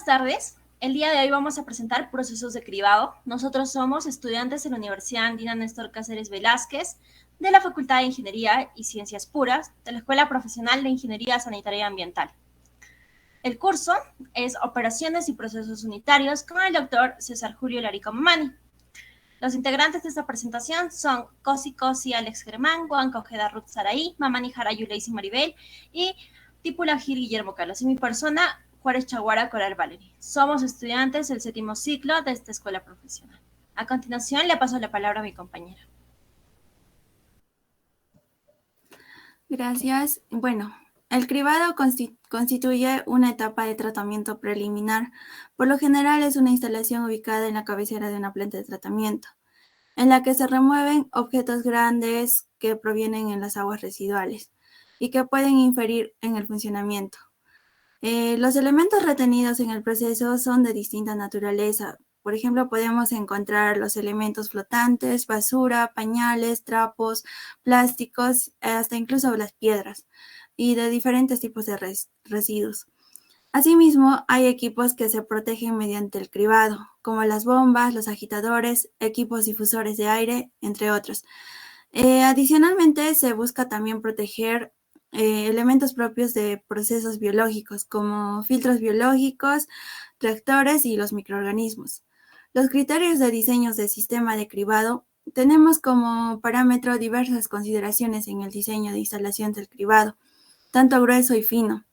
tardes. El día de hoy vamos a presentar procesos de cribado. Nosotros somos estudiantes de la Universidad Andina Néstor Cáceres Velázquez, de la Facultad de Ingeniería y Ciencias Puras, de la Escuela Profesional de Ingeniería Sanitaria y Ambiental. El curso es Operaciones y Procesos Unitarios con el doctor César Julio Larico Mamani. Los integrantes de esta presentación son Cosi Cosi Alex Germán, Juan Ojeda Ruth Saraí, Mamani Jarayu Leisi Maribel y Tipula Gil Guillermo Carlos. Y mi persona, Juárez Chaguara Coral Valery. Somos estudiantes del 7º ciclo de esta escuela profesional. A continuación le paso la palabra a mi compañera. Gracias. Bueno, el cribado constituye una etapa de tratamiento preliminar. Por lo general es una instalación ubicada en la cabecera de una planta de tratamiento, en la que se remueven objetos grandes que provienen en las aguas residuales y que pueden inferir en el funcionamiento. Los elementos retenidos en el proceso son de distinta naturaleza. Por ejemplo, podemos encontrar los elementos flotantes, basura, pañales, trapos, plásticos, hasta incluso las piedras, y de diferentes tipos de residuos. Asimismo, hay equipos que se protegen mediante el cribado, como las bombas, los agitadores, equipos difusores de aire, entre otros. Adicionalmente, se busca también proteger elementos propios de procesos biológicos, como filtros biológicos, reactores y los microorganismos. Los criterios de diseños de sistema de cribado tenemos como parámetro diversas consideraciones en el diseño de instalación del cribado, tanto grueso y fino.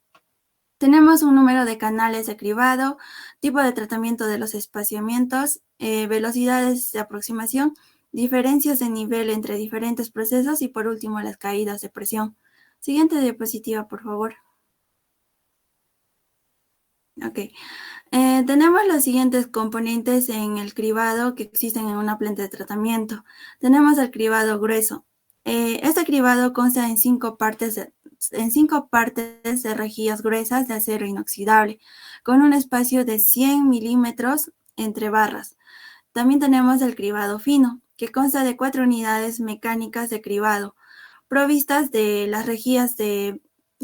Tenemos un número de canales de cribado, tipo de tratamiento de los espaciamientos, velocidades de aproximación, diferencias de nivel entre diferentes procesos y por último las caídas de presión. Siguiente diapositiva, por favor. Ok. Tenemos los siguientes componentes en el cribado que existen en una planta de tratamiento. Tenemos el cribado grueso. Este cribado consta en 5 partes de rejillas gruesas de acero inoxidable, con un espacio de 100 milímetros entre barras. También tenemos el cribado fino, que consta de 4 unidades mecánicas de cribado, provistas de las rejillas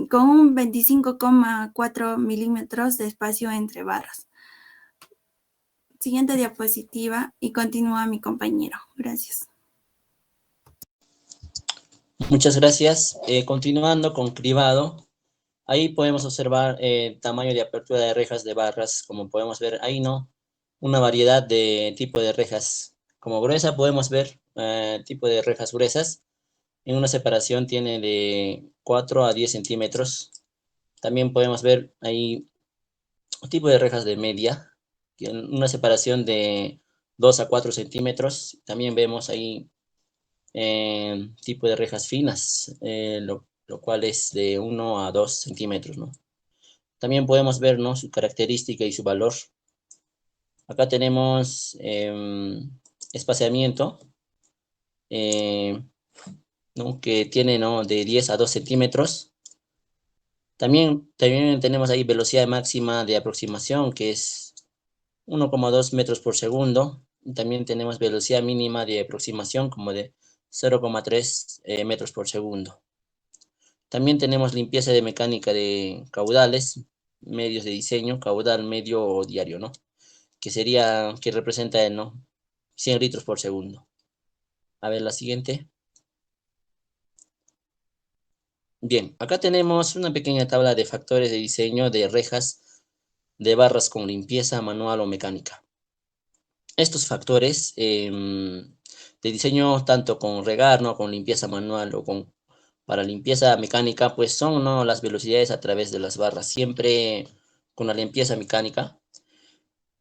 con un 25,4 milímetros de espacio entre barras. Siguiente diapositiva y continúa mi compañero. Gracias. Muchas gracias. Continuando con cribado, ahí podemos observar tamaño de apertura de rejas de barras, como podemos ver ahí, ¿no? Una variedad de tipo de rejas. Como gruesa podemos ver tipo de rejas gruesas. En una separación tiene de 4 a 10 centímetros. También podemos ver ahí tipo de rejas de media, una separación de 2 a 4 centímetros. También vemos ahí tipo de rejas finas, lo cual es de 1 a 2 centímetros, ¿no? También podemos ver, ¿no?, su característica y su valor. Acá tenemos espaciamiento, ¿no?, que tiene, ¿no?, de 10 a 2 centímetros. También tenemos ahí velocidad máxima de aproximación, que es 1,2 metros por segundo. Y también tenemos velocidad mínima de aproximación como de 0,3 metros por segundo. También tenemos limpieza de mecánica de caudales, medios de diseño, caudal medio o diario, ¿no? Que representa, ¿no?, 100 litros por segundo. A ver, la siguiente. Bien, acá tenemos una pequeña tabla de factores de diseño de rejas de barras con limpieza manual o mecánica. Estos factores de diseño, tanto con regar, ¿no?, con limpieza manual o para limpieza mecánica, pues son, ¿no?, las velocidades a través de las barras. Siempre con la limpieza mecánica,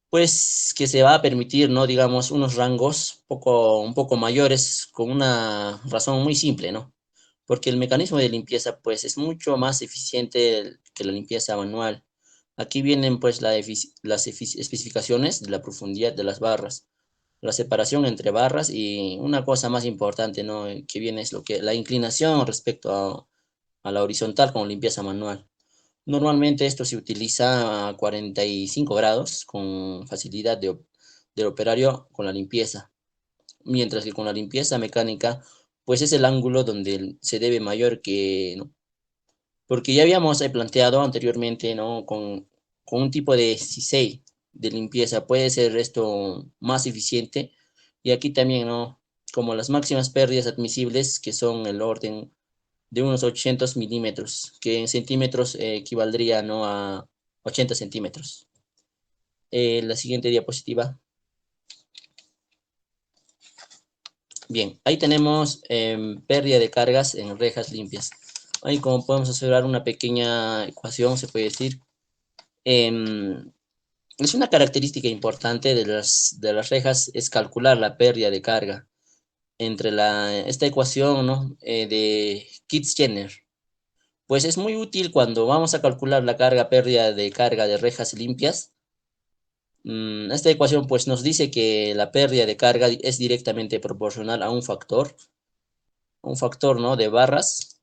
pues que se va a permitir, ¿no?, digamos, unos rangos un poco mayores, con una razón muy simple, ¿no? Porque el mecanismo de limpieza, pues, es mucho más eficiente que la limpieza manual. Aquí vienen, pues, las especificaciones de la profundidad de las barras, la separación entre barras y una cosa más importante, ¿no?, que viene es la inclinación respecto a la horizontal con limpieza manual. Normalmente esto se utiliza a 45 grados con facilidad del operario con la limpieza, mientras que con la limpieza mecánica, pues es el ángulo donde se debe mayor que, ¿no? Porque ya habíamos planteado anteriormente, ¿no?, con con un tipo de CISEI de limpieza puede ser esto más eficiente. Y aquí también, ¿no? Como las máximas pérdidas admisibles, que son el orden de unos 800 milímetros, que en centímetros equivaldría, ¿no?, a 80 centímetros. La siguiente diapositiva. Bien, ahí tenemos pérdida de cargas en rejas limpias. Ahí, como podemos observar, una pequeña ecuación, se puede decir. Es una característica importante de las rejas, es calcular la pérdida de carga entre esta ecuación, ¿no?, de Kitz-Jenner. Pues es muy útil cuando vamos a calcular la pérdida de carga de rejas limpias. Esta ecuación pues nos dice que la pérdida de carga es directamente proporcional a un factor, ¿no?, de barras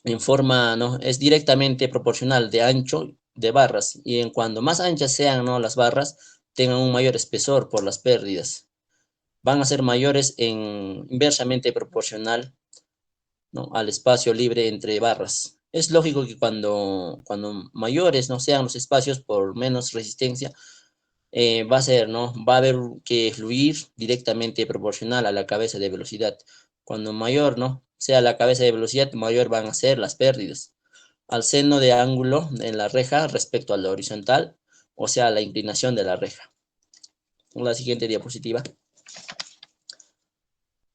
en forma, ¿no?, es directamente proporcional de ancho de barras, y en cuando más anchas sean, ¿no?, las barras, tengan un mayor espesor por las pérdidas. Van a ser mayores inversamente proporcional, ¿no?, al espacio libre entre barras. Es lógico que cuando mayores no sean los espacios por menos resistencia, va a ser, ¿no?, va a haber que fluir directamente proporcional a la cabeza de velocidad. Cuando mayor, ¿no?, sea la cabeza de velocidad, mayor van a ser las pérdidas al seno de ángulo en la reja respecto a la horizontal, o sea, la inclinación de la reja. La siguiente diapositiva.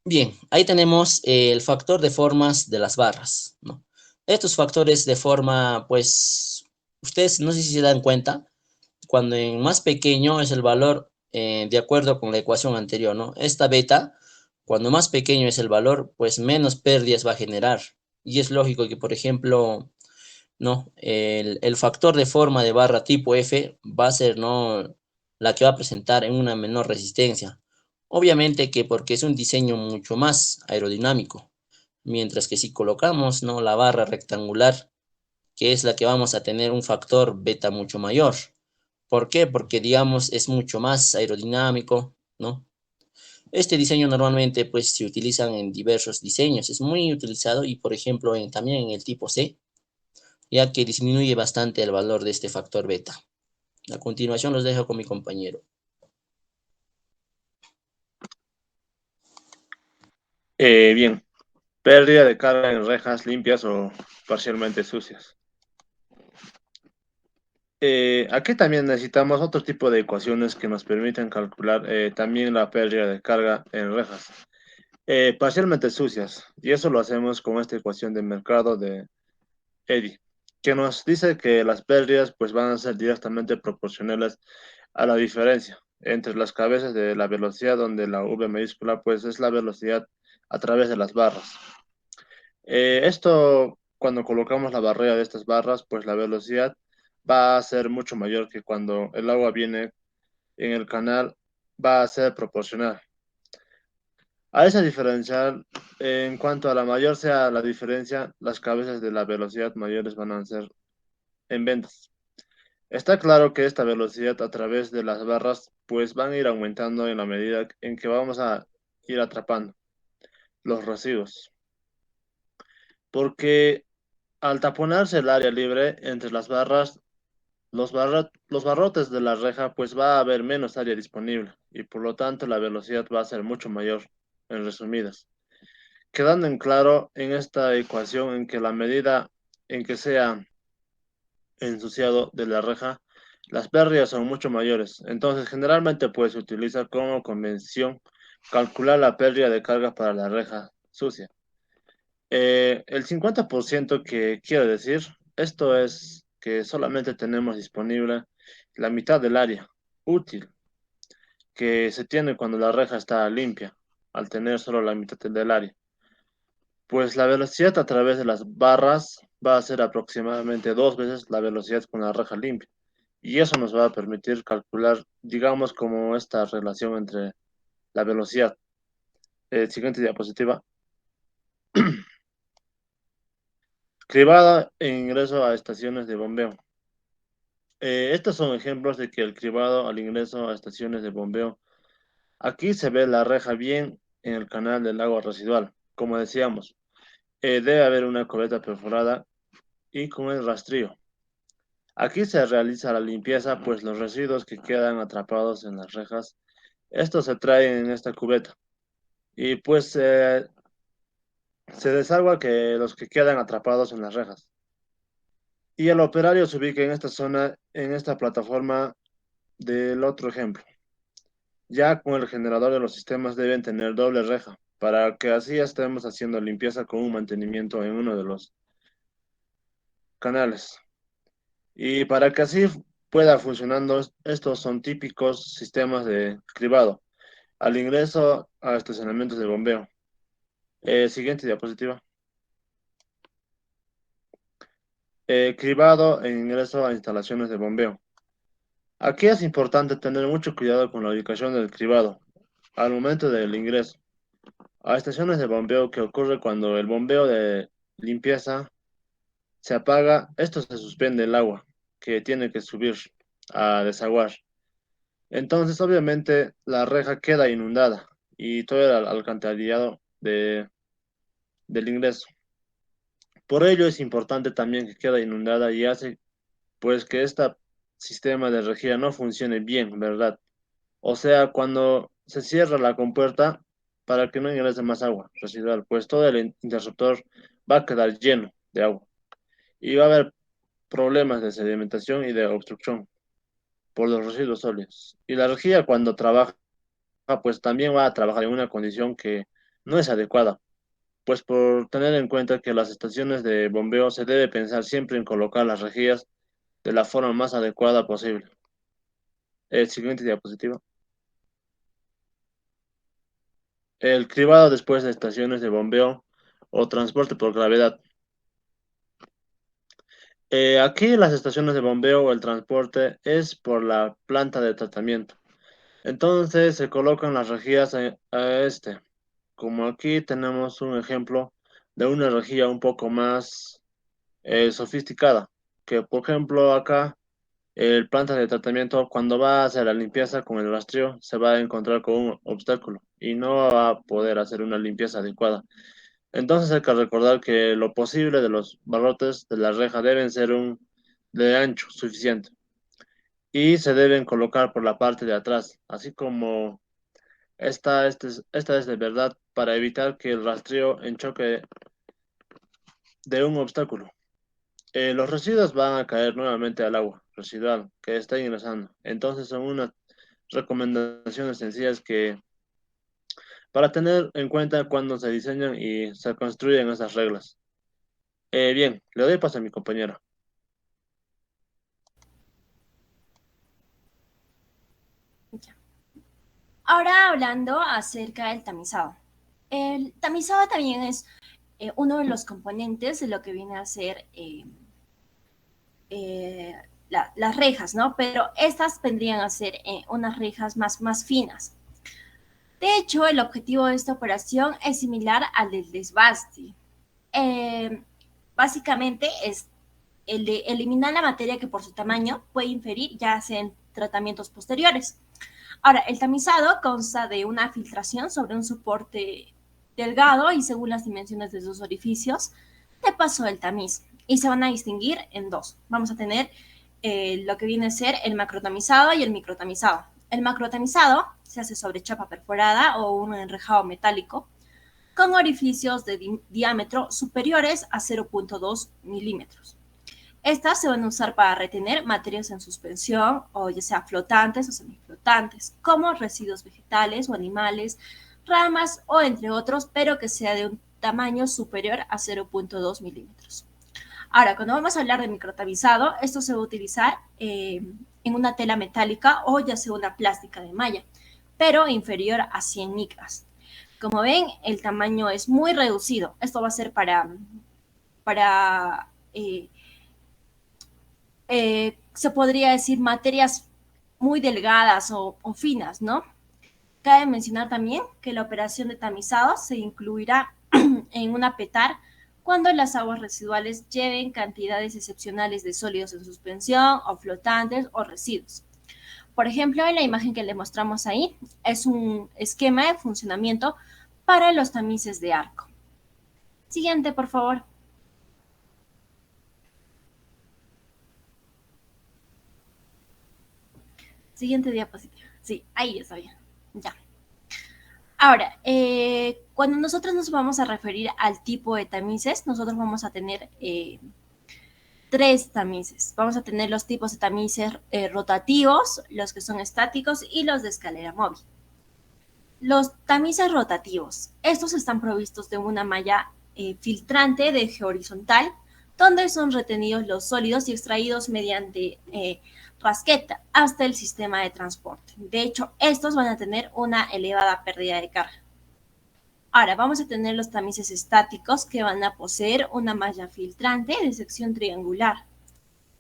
Bien, ahí tenemos el factor de formas de las barras, ¿no? Estos factores de forma, pues, ustedes no sé si se dan cuenta, cuando en más pequeño es el valor, de acuerdo con la ecuación anterior, ¿no? Esta beta, cuando más pequeño es el valor, pues menos pérdidas va a generar. Y es lógico que, por ejemplo, ¿no?, el factor de forma de barra tipo F va a ser, ¿no?, la que va a presentar en una menor resistencia. Obviamente que porque es un diseño mucho más aerodinámico, mientras que si colocamos, ¿no?, la barra rectangular, que es la que vamos a tener un factor beta mucho mayor. ¿Por qué? Porque, digamos, es mucho más aerodinámico, ¿no? Este diseño normalmente pues se utiliza en diversos diseños, es muy utilizado, y por ejemplo también en el tipo C, ya que disminuye bastante el valor de este factor beta. A continuación los dejo con mi compañero. Bien, pérdida de carga en rejas limpias o parcialmente sucias. Aquí también necesitamos otro tipo de ecuaciones que nos permiten calcular también la pérdida de carga en rejas parcialmente sucias. Y eso lo hacemos con esta ecuación de mercado de Eddy, que nos dice que las pérdidas pues van a ser directamente proporcionales a la diferencia entre las cabezas de la velocidad, donde la V mayúscula pues es la velocidad a través de las barras. Esto, cuando colocamos la barrera de estas barras, pues la velocidad va a ser mucho mayor que cuando el agua viene en el canal, va a ser proporcional. A esa diferencia, en cuanto a la mayor sea la diferencia, las cabezas de la velocidad mayores van a ser en ventas. Está claro que esta velocidad a través de las barras pues van a ir aumentando en la medida en que vamos a ir atrapando los residuos. Porque al taponarse el área libre entre las barras, los barrotes de la reja, pues va a haber menos área disponible y por lo tanto la velocidad va a ser mucho mayor, en resumidas. Quedando en claro en esta ecuación en que la medida en que sea ensuciado de la reja, las pérdidas son mucho mayores. Entonces, generalmente pues se utiliza como convención calcular la pérdida de carga para la reja sucia. El 50% que quiero decir, esto es que solamente tenemos disponible la mitad del área útil que se tiene cuando la reja está limpia, al tener solo la mitad del área. Pues la velocidad a través de las barras va a ser aproximadamente 2 veces la velocidad con la reja limpia. Y eso nos va a permitir calcular, digamos, como esta relación entre la velocidad. Siguiente diapositiva. Cribado e ingreso a estaciones de bombeo. Estos son ejemplos de que el cribado al ingreso a estaciones de bombeo. Aquí se ve la reja bien en el canal del agua residual. Como decíamos, debe haber una cubeta perforada y con el rastrillo. Aquí se realiza la limpieza, pues los residuos que quedan atrapados en las rejas, estos se traen en esta cubeta y pues se desagua que los que quedan atrapados en las rejas. Y el operario se ubica en esta zona, en esta plataforma del otro ejemplo. Ya con el generador de los sistemas deben tener doble reja, para que así estemos haciendo limpieza con un mantenimiento en uno de los canales. Y para que así pueda funcionando, estos son típicos sistemas de cribado al ingreso a estacionamientos de bombeo. Siguiente diapositiva. Cribado en ingreso a instalaciones de bombeo. Aquí es importante tener mucho cuidado con la ubicación del cribado al momento del ingreso a estaciones de bombeo, que ocurre cuando el bombeo de limpieza se apaga. Esto se suspende el agua que tiene que subir a desaguar. Entonces, obviamente, la reja queda inundada y todo el alcantarillado del ingreso. Por ello es importante también que quede inundada y hace pues que este sistema de rejilla no funcione bien, ¿verdad? O sea, cuando se cierra la compuerta para que no ingrese más agua residual, pues todo el interruptor va a quedar lleno de agua y va a haber problemas de sedimentación y de obstrucción por los residuos sólidos. Y la rejilla cuando trabaja, pues también va a trabajar en una condición que no es adecuada, pues por tener en cuenta que las estaciones de bombeo se debe pensar siempre en colocar las rejillas de la forma más adecuada posible. El siguiente diapositiva. El cribado después de estaciones de bombeo o transporte por gravedad. Aquí las estaciones de bombeo o el transporte es por la planta de tratamiento. Entonces se colocan las rejillas a este. Como aquí tenemos un ejemplo de una rejilla un poco más sofisticada, que por ejemplo acá el planta de tratamiento cuando va a hacer la limpieza con el rastrillo se va a encontrar con un obstáculo y no va a poder hacer una limpieza adecuada. Entonces hay que recordar que lo posible de los barrotes de la reja deben ser de ancho suficiente y se deben colocar por la parte de atrás, así como esta es de verdad para evitar que el rastrillo en choque de un obstáculo. Los residuos van a caer nuevamente al agua residual que está ingresando. Entonces son unas recomendaciones sencillas que para tener en cuenta cuando se diseñan y se construyen esas reglas. Bien, le doy paso a mi compañera. Ya. Ahora hablando acerca del tamizado. El tamizado también es uno de los componentes de lo que viene a ser eh, las rejas, ¿no? Pero estas vendrían a ser unas rejas más finas. De hecho, el objetivo de esta operación es similar al del desbaste. Eh, Básicamente es el de eliminar la materia que por su tamaño puede inferir ya sea en tratamientos posteriores. Ahora, el tamizado consta de una filtración sobre un soporte delgado y según las dimensiones de sus orificios, de paso del tamiz. Y se van a distinguir en dos. Vamos a tener lo que viene a ser el macrotamizado y el microtamizado. El macrotamizado se hace sobre chapa perforada o un enrejado metálico con orificios de diámetro superiores a 0.2 milímetros. Estas se van a usar para retener materias en suspensión, o ya sea flotantes o semiflotantes, como residuos vegetales o animales, ramas o entre otros, pero que sea de un tamaño superior a 0.2 milímetros. Ahora, cuando vamos a hablar de microtamizado, esto se va a utilizar en una tela metálica o ya sea una plástica de malla, pero inferior a 100 micras. Como ven, el tamaño es muy reducido. Esto va a ser para se podría decir, materias muy delgadas o finas, ¿no? Cabe mencionar también que la operación de tamizado se incluirá en una petar cuando las aguas residuales lleven cantidades excepcionales de sólidos en suspensión o flotantes o residuos. Por ejemplo, en la imagen que le mostramos ahí es un esquema de funcionamiento para los tamices de arco. Siguiente, por favor. Siguiente diapositiva. Sí, ahí está bien. Ya. Ahora, cuando nosotros nos vamos a referir al tipo de tamices, nosotros vamos a tener tres tamices. Vamos a tener los tipos de tamices rotativos, los que son estáticos y los de escalera móvil. Los tamices rotativos, estos están provistos de una malla filtrante de eje horizontal, donde son retenidos los sólidos y extraídos mediante rasqueta hasta el sistema de transporte. De hecho, estos van a tener una elevada pérdida de carga. Ahora, vamos a tener los tamices estáticos que van a poseer una malla filtrante de sección triangular,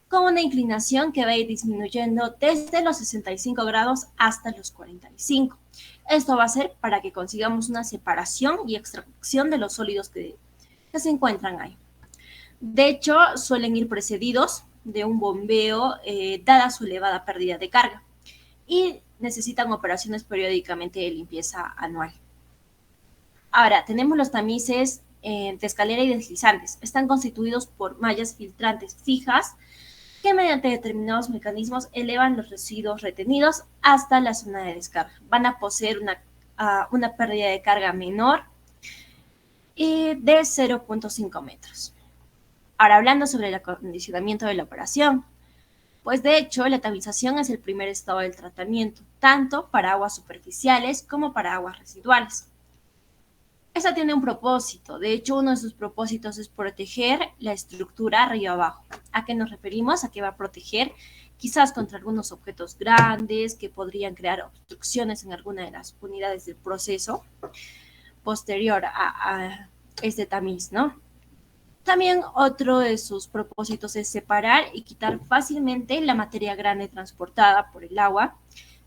con una inclinación que va a ir disminuyendo desde los 65 grados hasta los 45. Esto va a ser para que consigamos una separación y extracción de los sólidos que se encuentran ahí. De hecho, suelen ir precedidos de un bombeo dada su elevada pérdida de carga y necesitan operaciones periódicamente de limpieza anual. Ahora, tenemos los tamices de escalera y deslizantes. Están constituidos por mallas filtrantes fijas que mediante determinados mecanismos elevan los residuos retenidos hasta la zona de descarga. Van a poseer una pérdida de carga menor de 0.5 metros. Ahora, hablando sobre el acondicionamiento de la operación, pues de hecho la tamización es el primer estado del tratamiento, tanto para aguas superficiales como para aguas residuales. Esta tiene un propósito. De hecho, uno de sus propósitos es proteger la estructura río abajo. ¿A qué nos referimos? A que va a proteger quizás contra algunos objetos grandes que podrían crear obstrucciones en alguna de las unidades del proceso posterior a este tamiz, ¿no? También otro de sus propósitos es separar y quitar fácilmente la materia grande transportada por el agua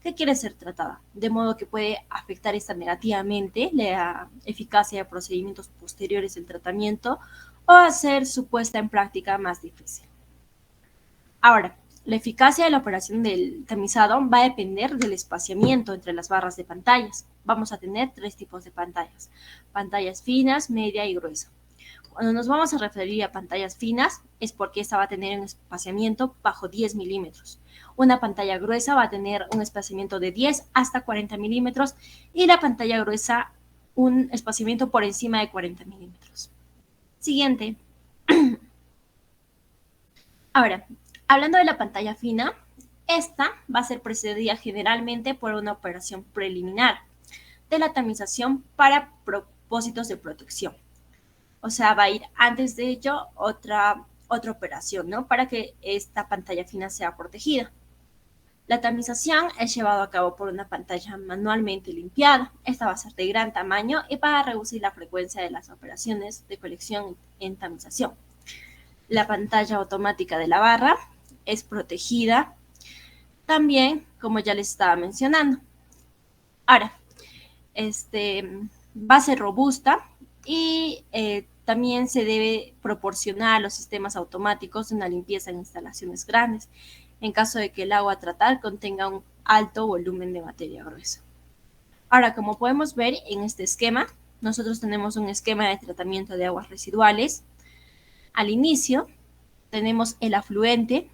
que quiere ser tratada, de modo que puede afectar esta negativamente la eficacia de procedimientos posteriores del tratamiento o hacer su puesta en práctica más difícil. Ahora, la eficacia de la operación del tamizado va a depender del espaciamiento entre las barras de pantallas. Vamos a tener tres tipos de pantallas: pantallas finas, media y gruesa. Cuando nos vamos a referir a pantallas finas, es porque esta va a tener un espaciamiento bajo 10 milímetros. Una pantalla gruesa va a tener un espaciamiento de 10 hasta 40 milímetros y la pantalla gruesa un espaciamiento por encima de 40 milímetros. Siguiente. Ahora, hablando de la pantalla fina, esta va a ser precedida generalmente por una operación preliminar de la tamización para propósitos de protección. O sea, va a ir antes de ello otra operación, ¿no? Para que esta pantalla fina sea protegida. La tamización es llevada a cabo por una pantalla manualmente limpiada. Esta va a ser de gran tamaño y para reducir la frecuencia de las operaciones de colección en tamización. La pantalla automática de la barra es protegida también, como ya les estaba mencionando. Ahora, va a ser robusta y también se debe proporcionar a los sistemas automáticos una limpieza en instalaciones grandes, en caso de que el agua a tratar contenga un alto volumen de materia gruesa. Ahora, como podemos ver en este esquema, nosotros tenemos un esquema de tratamiento de aguas residuales. Al inicio, tenemos el afluente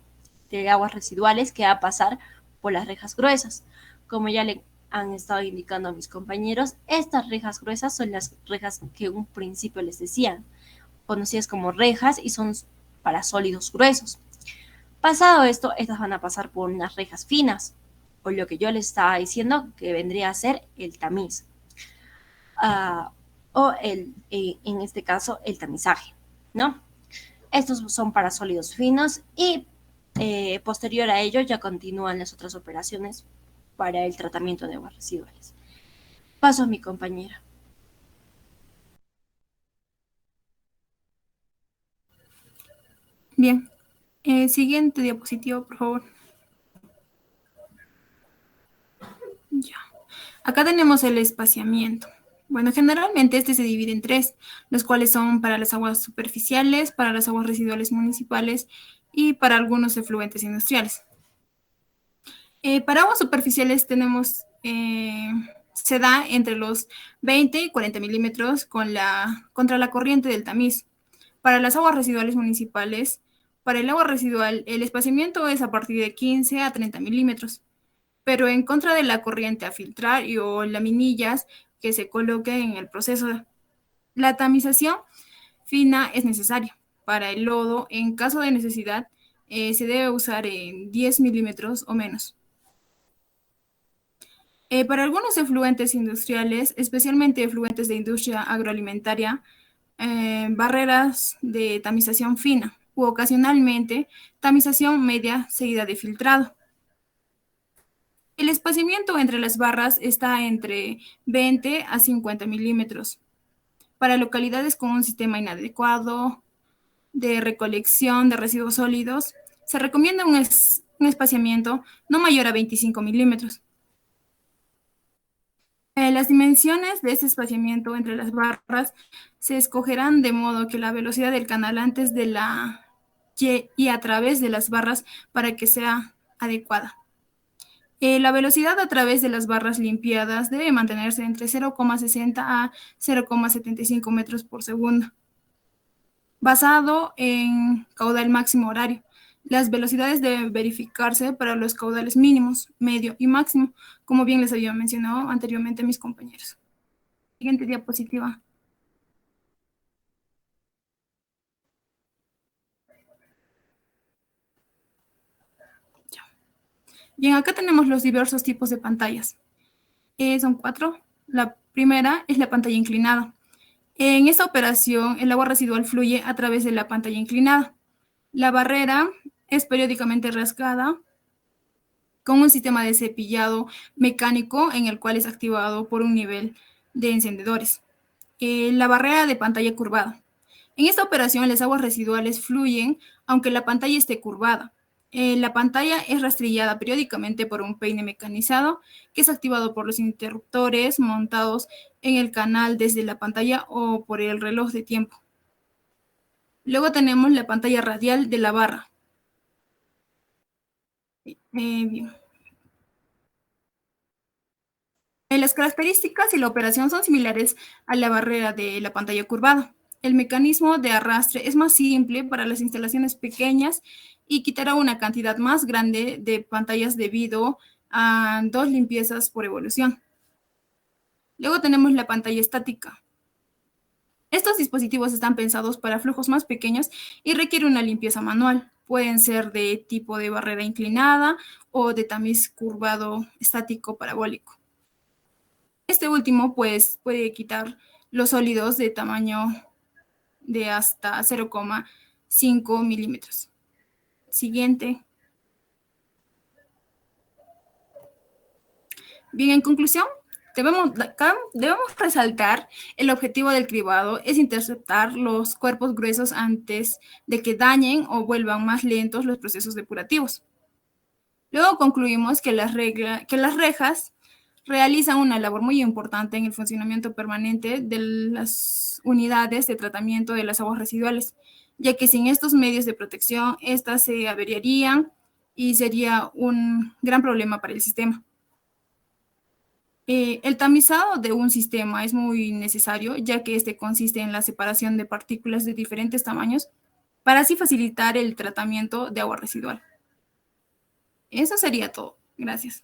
de aguas residuales que va a pasar por las rejas gruesas. Como ya le han estado indicando a mis compañeros, estas rejas gruesas son las rejas que en un principio les decían, conocidas como rejas y son para sólidos gruesos. Pasado esto, estas van a pasar por unas rejas finas, o lo que yo les estaba diciendo que vendría a ser el tamiz, en este caso el tamizaje, ¿no? Estos son para sólidos finos y posterior a ello ya continúan las otras operaciones para el tratamiento de aguas residuales. Paso a mi compañera. Bien. Siguiente diapositiva, por favor. Ya. Acá tenemos el espaciamiento. Bueno, generalmente este se divide en tres, los cuales son para las aguas superficiales, para las aguas residuales municipales y para algunos efluentes industriales. Para aguas superficiales tenemos, se da entre los 20 y 40 milímetros contra la corriente del tamiz. Para las aguas residuales municipales, para el agua residual, el espaciamiento es a partir de 15 a 30 milímetros. pero en contra de la corriente a filtrar o laminillas que se coloquen en el proceso. La tamización fina es necesaria. Para el lodo, en caso de necesidad, se debe usar en 10 milímetros o menos. Para algunos efluentes industriales, especialmente efluentes de industria agroalimentaria, barreras de tamización fina u ocasionalmente tamización media seguida de filtrado. El espaciamiento entre las barras está entre 20 a 50 milímetros. Para localidades con un sistema inadecuado de recolección de residuos sólidos, se recomienda un espaciamiento no mayor a 25 milímetros. Las dimensiones de este espaciamiento entre las barras se escogerán de modo que la velocidad del canal antes de la y a través de las barras para que sea adecuada. La velocidad a través de las barras limpiadas debe mantenerse entre 0,60 a 0,75 metros por segundo, basado en caudal máximo horario. Las velocidades deben verificarse para los caudales mínimos, medio y máximo, como bien les había mencionado anteriormente mis compañeros. Siguiente diapositiva. Bien, acá tenemos los diversos tipos de pantallas. Son 4. La primera es la pantalla inclinada. En esta operación, el agua residual fluye a través de la pantalla inclinada. La barrera es periódicamente rascada con un sistema de cepillado mecánico en el cual es activado por un nivel de encendedores. La barrera de pantalla curvada. En esta operación, las aguas residuales fluyen aunque la pantalla esté curvada. La pantalla es rastrillada periódicamente por un peine mecanizado que es activado por los interruptores montados en el canal desde la pantalla o por el reloj de tiempo. Luego tenemos la pantalla radial de la barra. Bien. Las características y la operación son similares a la barrera de la pantalla curvada. El mecanismo de arrastre es más simple para las instalaciones pequeñas y quitará una cantidad más grande de pantallas debido a 2 limpiezas por evolución. Luego tenemos la pantalla estática. Estos dispositivos están pensados para flujos más pequeños y requieren una limpieza manual. Pueden ser de tipo de barrera inclinada o de tamiz curvado estático parabólico. Este último, pues, puede quitar los sólidos de tamaño de hasta 0,5 milímetros. Siguiente. Bien, en conclusión, debemos resaltar el objetivo del cribado es interceptar los cuerpos gruesos antes de que dañen o vuelvan más lentos los procesos depurativos. Luego concluimos que las rejas realizan una labor muy importante en el funcionamiento permanente de las unidades de tratamiento de las aguas residuales, ya que sin estos medios de protección, estas se averiarían y sería un gran problema para el sistema. El tamizado de un sistema es muy necesario, ya que este consiste en la separación de partículas de diferentes tamaños para así facilitar el tratamiento de agua residual. Eso sería todo. Gracias.